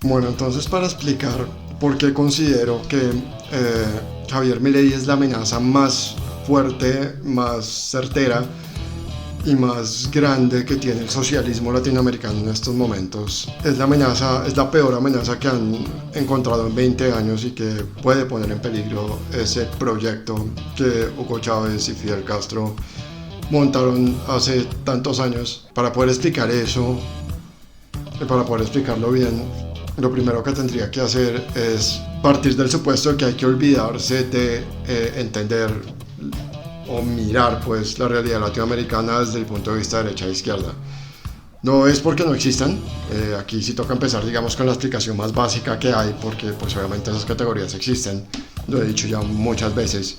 Bueno, entonces para explicar por qué considero que Javier Milei es la amenaza más fuerte, más certera y más grande que tiene el socialismo latinoamericano en estos momentos. Es la amenaza, es la peor amenaza que han encontrado en 20 años y que puede poner en peligro ese proyecto que Hugo Chávez y Fidel Castro montaron hace tantos años. Para poder explicar eso, para poder explicarlo bien, lo primero que tendría que hacer es partir del supuesto de que hay que olvidarse de entender o mirar pues la realidad latinoamericana desde el punto de vista de derecha e izquierda. No es porque no existan, aquí sí toca empezar digamos con la explicación más básica que hay, porque pues obviamente esas categorías existen, lo he dicho ya muchas veces.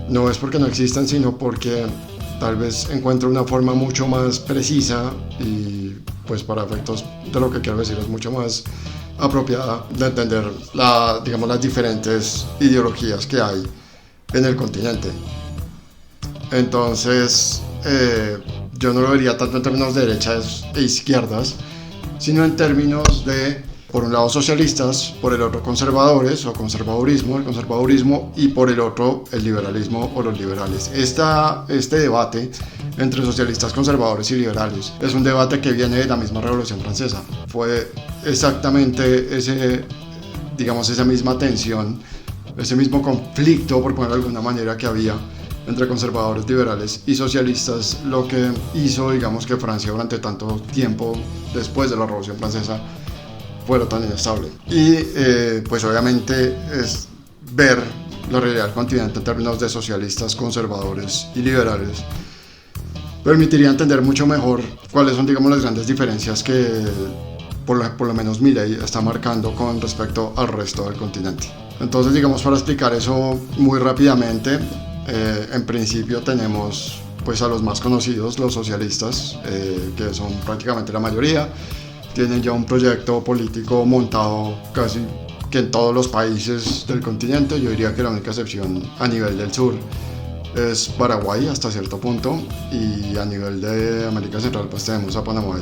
No es porque no existan, sino porque tal vez encuentro una forma mucho más precisa y pues para efectos de lo que quiero decir es mucho más apropiada de entender digamos, las diferentes ideologías que hay en el continente. Entonces yo no lo vería tanto en términos de derechas e izquierdas, sino en términos de, por un lado, socialistas, por el otro, conservadores o conservadurismo, el conservadurismo, y por el otro, el liberalismo o los liberales. Este debate entre socialistas, conservadores y liberales es un debate que viene de la misma Revolución Francesa. Fue exactamente esa misma tensión, ese mismo conflicto, por ponerlo de alguna manera, que había entre conservadores, liberales y socialistas, lo que hizo, digamos, que Francia durante tanto tiempo después de la Revolución Francesa fuera tan inestable. Y pues obviamente es ver la realidad del continente en términos de socialistas, conservadores y liberales permitiría entender mucho mejor cuáles son, digamos, las grandes diferencias que por lo menos Milei está marcando con respecto al resto del continente. Entonces, digamos, para explicar eso muy rápidamente, en principio tenemos pues a los más conocidos, los socialistas, que son prácticamente la mayoría. Tienen ya un proyecto político montado casi que en todos los países del continente. Yo diría que la única excepción a nivel del sur es Paraguay hasta cierto punto, y a nivel de América Central pues tenemos a Panamá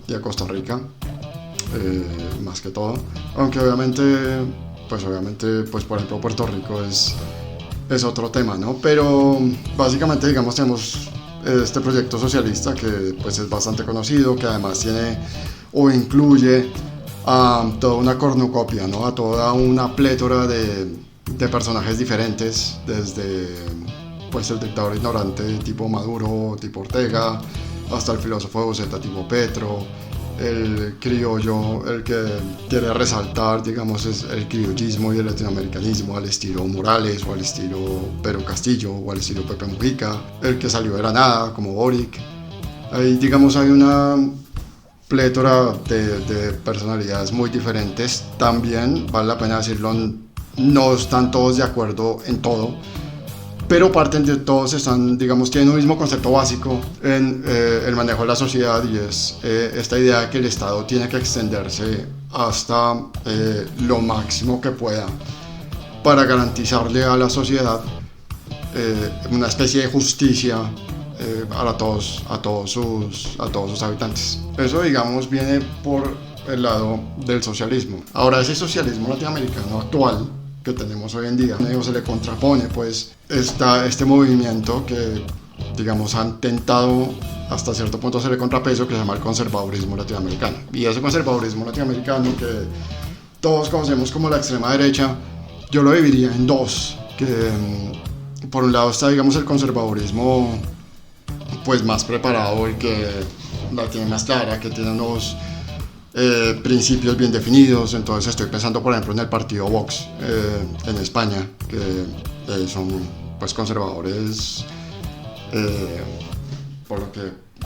y a Costa Rica, más que todo, aunque obviamente pues por ejemplo Puerto Rico es otro tema, ¿no? Pero básicamente digamos tenemos este proyecto socialista que pues es bastante conocido, que además tiene o incluye a toda una cornucopia, ¿no? A toda una plétora de personajes diferentes, desde pues el dictador ignorante tipo Maduro, tipo Ortega, hasta el filósofo de Buceta tipo Petro, el criollo, el que quiere resaltar, digamos, es el criollismo y el latinoamericanismo al estilo Morales o al estilo Pedro Castillo o al estilo Pepe Mujica, el que salió de la nada como Boric. Ahí, digamos, hay una plétora de personalidades muy diferentes. También vale la pena decirlo, no están todos de acuerdo en todo, pero parten de todos, tienen un mismo concepto básico en el manejo de la sociedad, y es esta idea de que el Estado tiene que extenderse hasta lo máximo que pueda para garantizarle a la sociedad una especie de justicia a todos sus habitantes. Eso, digamos, viene por el lado del socialismo. Ahora, ese socialismo latinoamericano actual que tenemos hoy en día, se le contrapone pues este movimiento que, digamos, han tentado hasta cierto punto hacerle contrapeso, que se llama el conservadurismo latinoamericano. Y ese conservadurismo latinoamericano, que todos conocemos como la extrema derecha, yo lo dividiría en dos, que por un lado está, digamos, el conservadurismo pues más preparado, el que la tiene más clara, que tiene unos principios bien definidos. Entonces estoy pensando, por ejemplo, en el partido Vox en España, que son pues conservadores, por lo que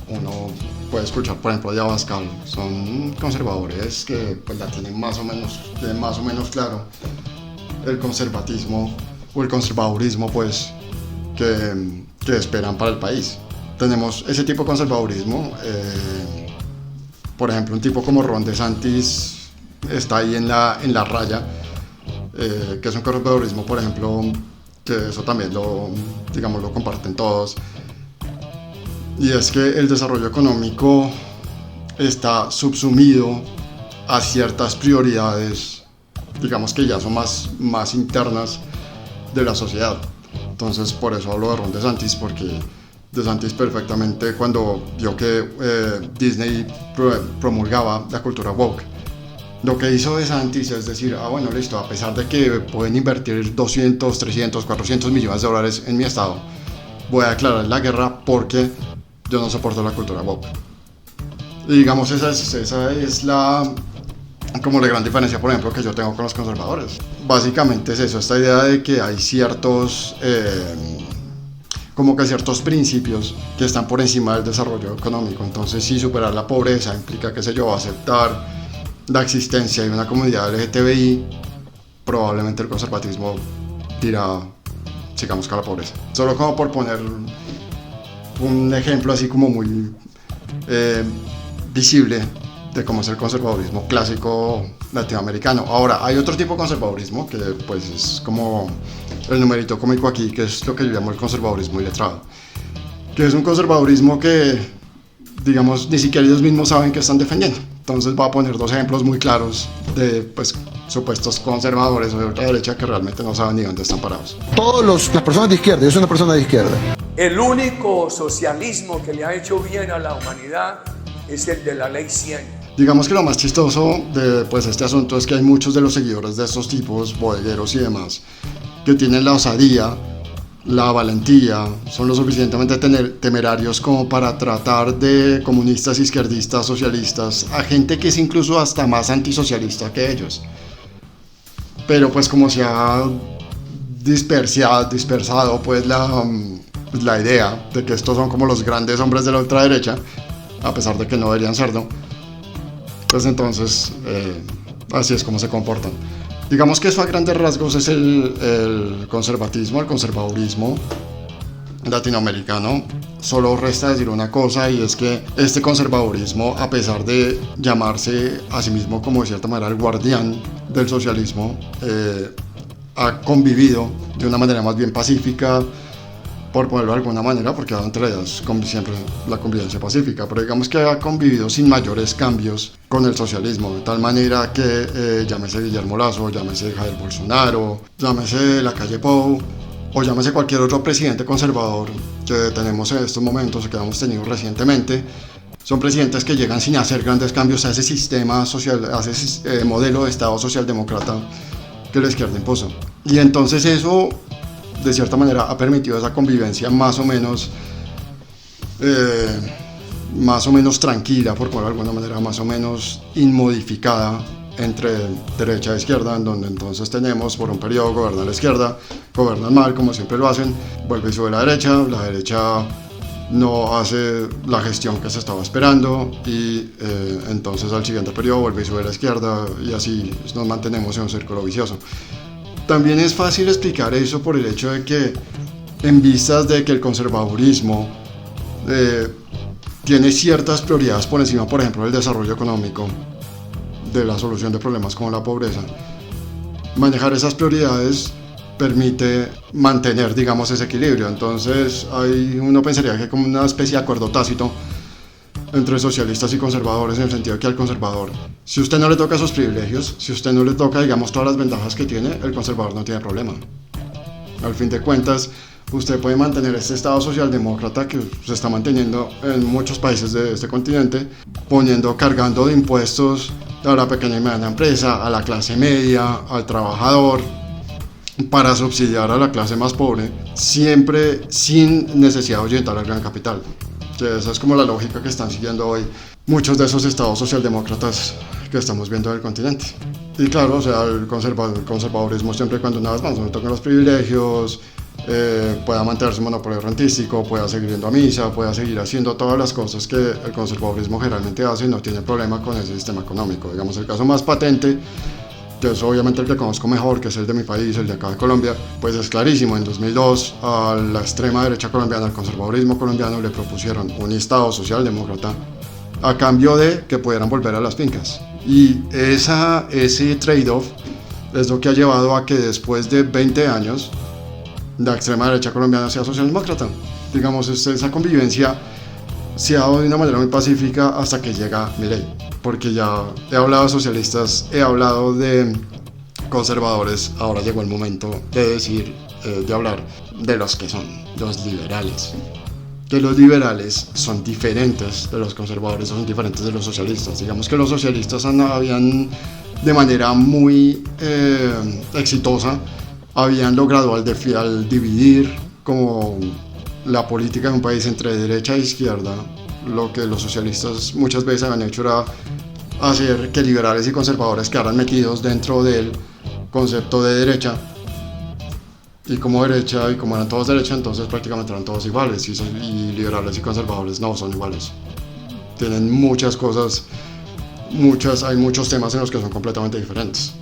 uno puede escuchar, por ejemplo, de Abascal. Son conservadores que pues la tienen más o menos claro el conservatismo o el conservadurismo pues que esperan para el país. Tenemos ese tipo de conservadurismo. Por ejemplo, un tipo como Ron DeSantis está ahí en la raya, que es un conservadurismo, por ejemplo, que eso también lo comparten todos. Y es que el desarrollo económico está subsumido a ciertas prioridades, digamos que ya son más internas de la sociedad. Entonces por eso hablo de Ron DeSantis, porque DeSantis perfectamente, cuando vio que Disney promulgaba la cultura woke, lo que hizo DeSantis es decir, bueno, listo, a pesar de que pueden invertir 200, 300, 400 millones de dólares en mi estado, voy a declarar la guerra porque yo no soporto la cultura woke. Y digamos, esa es como la gran diferencia, por ejemplo, que yo tengo con los conservadores. Básicamente es eso, esta idea de que hay ciertos principios que están por encima del desarrollo económico. Entonces, si superar la pobreza implica, qué sé yo, aceptar la existencia de una comunidad LGTBI, probablemente el conservatismo dirá, sigamos con la pobreza. Solo como por poner un ejemplo así como muy visible de cómo es el conservadurismo clásico latinoamericano. Ahora, hay otro tipo de conservadurismo que pues es como el numerito cómico aquí, que es lo que yo llamo el conservadurismo iletrado, que es un conservadurismo que, digamos, ni siquiera ellos mismos saben que están defendiendo. Entonces voy a poner dos ejemplos muy claros de pues supuestos conservadores o de otra derecha que realmente no saben ni dónde están parados. Las personas de izquierda, yo soy una persona de izquierda. El único socialismo que le ha hecho bien a la humanidad es el de la ley 100. Digamos que lo más chistoso de pues, este asunto es que hay muchos de los seguidores de estos tipos, bodegueros y demás, que tienen la osadía, la valentía, son lo suficientemente temerarios como para tratar de comunistas, izquierdistas, socialistas, a gente que es incluso hasta más antisocialista que ellos. Pero pues como se ha dispersado pues la idea de que estos son como los grandes hombres de la ultraderecha, a pesar de que no deberían serlo, pues entonces así es como se comportan. Digamos que eso a grandes rasgos es el conservatismo, el conservadurismo latinoamericano. Solo resta decir una cosa, y es que este conservadurismo, a pesar de llamarse a sí mismo como de cierta manera el guardián del socialismo, ha convivido de una manera más bien pacífica, por ponerlo de alguna manera, porque entre ellas siempre la convivencia pacífica, pero digamos que ha convivido sin mayores cambios con el socialismo, de tal manera que llámese Guillermo Lasso, llámese Jair Bolsonaro, llámese Lacalle Pou, o llámese cualquier otro presidente conservador que tenemos en estos momentos o que hemos tenido recientemente, son presidentes que llegan sin hacer grandes cambios a ese sistema social, a ese modelo de Estado socialdemócrata que la izquierda impuso. Y entonces eso, de cierta manera, ha permitido esa convivencia más o menos tranquila, por ponerlo de alguna manera, más o menos inmodificada entre derecha e izquierda, en donde entonces tenemos por un periodo gobernar la izquierda, gobernan mal como siempre lo hacen, vuelve y sube la derecha no hace la gestión que se estaba esperando y entonces al siguiente periodo vuelve y sube la izquierda, y así nos mantenemos en un círculo vicioso. También es fácil explicar eso por el hecho de que, en vistas de que el conservadurismo tiene ciertas prioridades por encima, por ejemplo, del desarrollo económico, de la solución de problemas como la pobreza, manejar esas prioridades permite mantener, digamos, ese equilibrio. Entonces uno pensaría que hay como una especie de acuerdo tácito entre socialistas y conservadores, en el sentido de que al conservador, si usted no le toca sus privilegios, si usted no le toca, digamos, todas las ventajas que tiene, el conservador no tiene problema. Al fin de cuentas, usted puede mantener este Estado socialdemócrata que se está manteniendo en muchos países de este continente, cargando de impuestos a la pequeña y mediana empresa, a la clase media, al trabajador, para subsidiar a la clase más pobre, siempre sin necesidad de ahuyentar al gran capital. Esa es como la lógica que están siguiendo hoy muchos de esos estados socialdemócratas que estamos viendo en el continente. Y claro, o sea, el conservadurismo siempre y cuando una vez más no le toquen los privilegios, pueda mantener su monopolio rentístico, pueda seguir yendo a misa, pueda seguir haciendo todas las cosas que el conservadurismo generalmente hace, y no tiene problema con ese sistema económico. Digamos, el caso más patente, que es obviamente el que conozco mejor, que es el de mi país, el de acá de Colombia, pues es clarísimo. En 2002 a la extrema derecha colombiana, al conservadurismo colombiano, le propusieron un Estado socialdemócrata a cambio de que pudieran volver a las fincas. Y ese trade-off es lo que ha llevado a que después de 20 años la extrema derecha colombiana sea socialdemócrata. Digamos, esa convivencia se ha dado de una manera muy pacífica hasta que llega Milei, porque ya he hablado de socialistas, he hablado de conservadores, ahora llegó el momento de decir, de hablar de los que son los liberales. Que los liberales son diferentes de los conservadores, son diferentes de los socialistas. Digamos que los socialistas habían de manera muy exitosa, habían logrado al dividir como la política de un país entre derecha e izquierda. Lo que los socialistas muchas veces habían hecho era hacer que liberales y conservadores quedaran metidos dentro del concepto de derecha, y como eran todos derecha, entonces prácticamente eran todos iguales, y liberales y conservadores no son iguales. Tienen muchas cosas, hay muchos temas en los que son completamente diferentes.